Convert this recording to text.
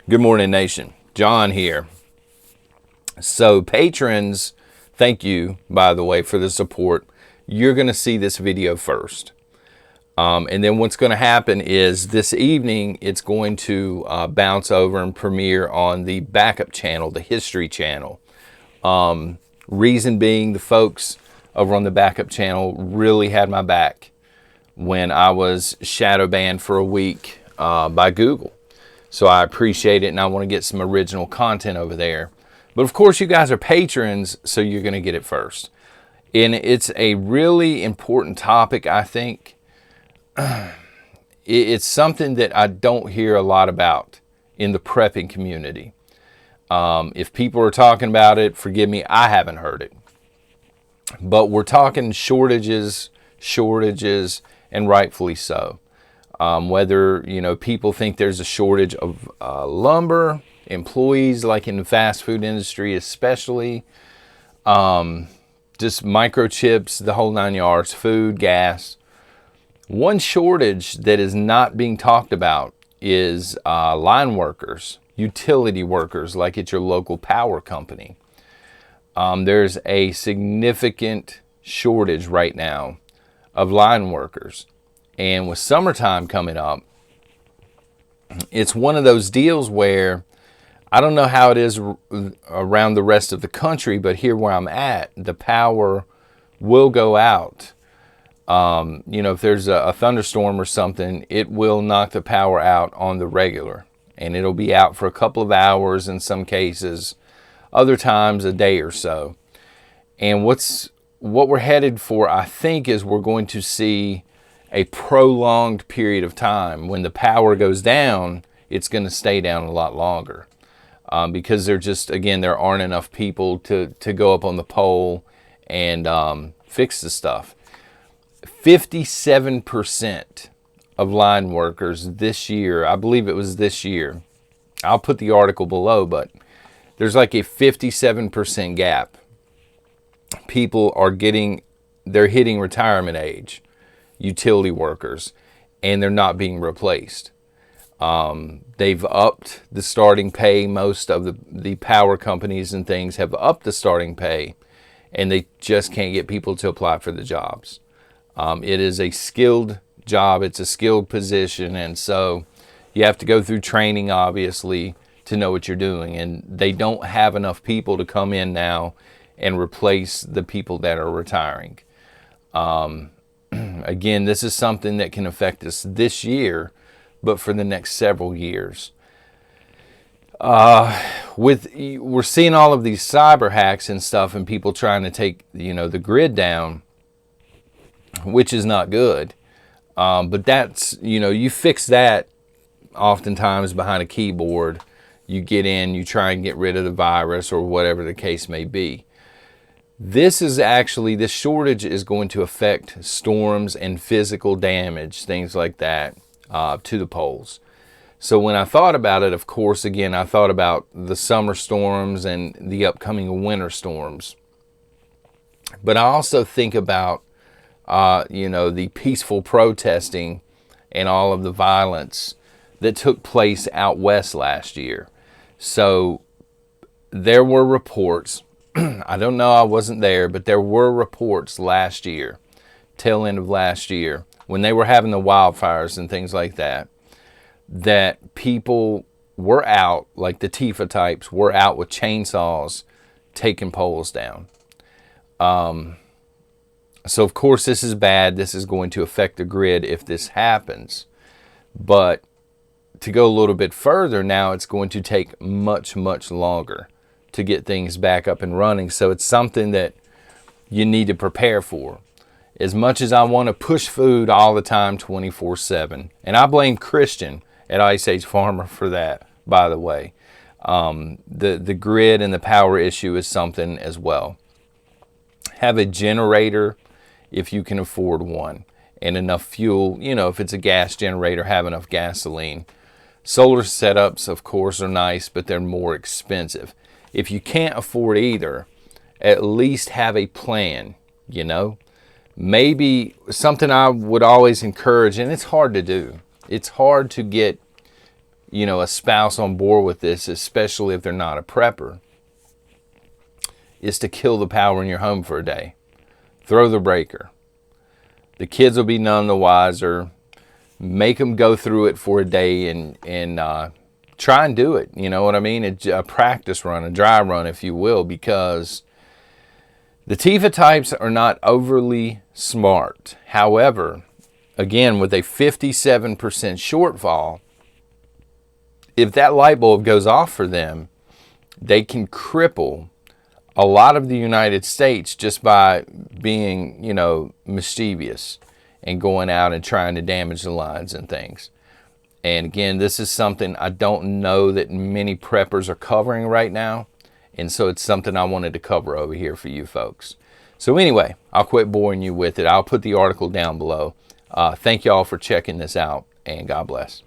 Good morning, nation. John here. So patrons, thank you, by the way, for the support. You're going to see this video first. And then what's going to happen is this evening, it's going to bounce over and premiere on the backup channel, the history channel. Reason being, the folks over on the backup channel really had my back when I was shadow banned for a week by Google. So I appreciate it, and I want to get some original content over there. But of course, you guys are patrons, so you're going to get it first. And it's a really important topic, I think. It's something that I don't hear a lot about in the prepping community. If people are talking about it, forgive me, I haven't heard it. But we're talking shortages, and rightfully so. Whether, people think there's a shortage of lumber, employees like in the fast food industry especially, just microchips, the whole 9 yards, food, gas. One shortage that is not being talked about is line workers, utility workers like at your local power company. There's a significant shortage right now of line workers. And with summertime coming up, it's one of those deals where I don't know how it is around the rest of the country, but here where I'm at, the power will go out. If there's a thunderstorm or something, it will knock the power out on the regular. And it'll be out for a couple of hours in some cases, other times a day or so. And what we're headed for, I think, is we're going to see a prolonged period of time. When the power goes down, it's going to stay down a lot longer because there aren't enough people to go up on the pole and fix the stuff. 57% of line workers this year, I believe it was this year, I'll put the article below, but there's like a 57% gap. People they're hitting retirement age, utility workers, and they're not being replaced. They've upped the starting pay. Most of the power companies and things have upped the starting pay, and they just can't get people to apply for the jobs. It is a skilled job. It's a skilled position, and so you have to go through training, obviously, to know what you're doing. And they don't have enough people to come in now and replace the people that are retiring. Again, this is something that can affect us this year, but for the next several years. We're seeing all of these cyber hacks and stuff, and people trying to take the grid down, which is not good. But that's you fix that oftentimes behind a keyboard. You get in, you try and get rid of the virus or whatever the case may be. This shortage is going to affect storms and physical damage, things like that, to the poles. So when I thought about it, of course, again, I thought about the summer storms and the upcoming winter storms. But I also think about, the peaceful protesting and all of the violence that took place out west last year. So there were reports. I don't know, I wasn't there, but there were reports last year, tail end of last year, when they were having the wildfires and things like that, that people were out, like the Tifa types, were out with chainsaws taking poles down. So of course this is bad. This is going to affect the grid if this happens. But to go a little bit further, now it's going to take much, much longer to get things back up and running. So it's something that you need to prepare for. As much as I want to push food all the time 24/7, and I blame Christian at Ice Age Farmer for that, by the way. The grid and the power issue is something as well. Have a generator if you can afford one, and enough fuel. If it's a gas generator, have enough gasoline. Solar setups, of course, are nice, but they're more expensive. If you can't afford either, at least have a plan, Maybe something I would always encourage, and it's hard to do. It's hard to get, a spouse on board with this, especially if they're not a prepper, is to kill the power in your home for a day. Throw the breaker. The kids will be none the wiser. Make them go through it for a day and try and do it. You know what I mean? A practice run, a dry run, if you will, because the TIFA types are not overly smart. However, again, with a 57% shortfall, if that light bulb goes off for them, they can cripple a lot of the United States just by being, mischievous and going out and trying to damage the lines and things. And again, this is something I don't know that many preppers are covering right now. And so it's something I wanted to cover over here for you folks. So anyway, I'll quit boring you with it. I'll put the article down below. Thank y'all for checking this out, and God bless.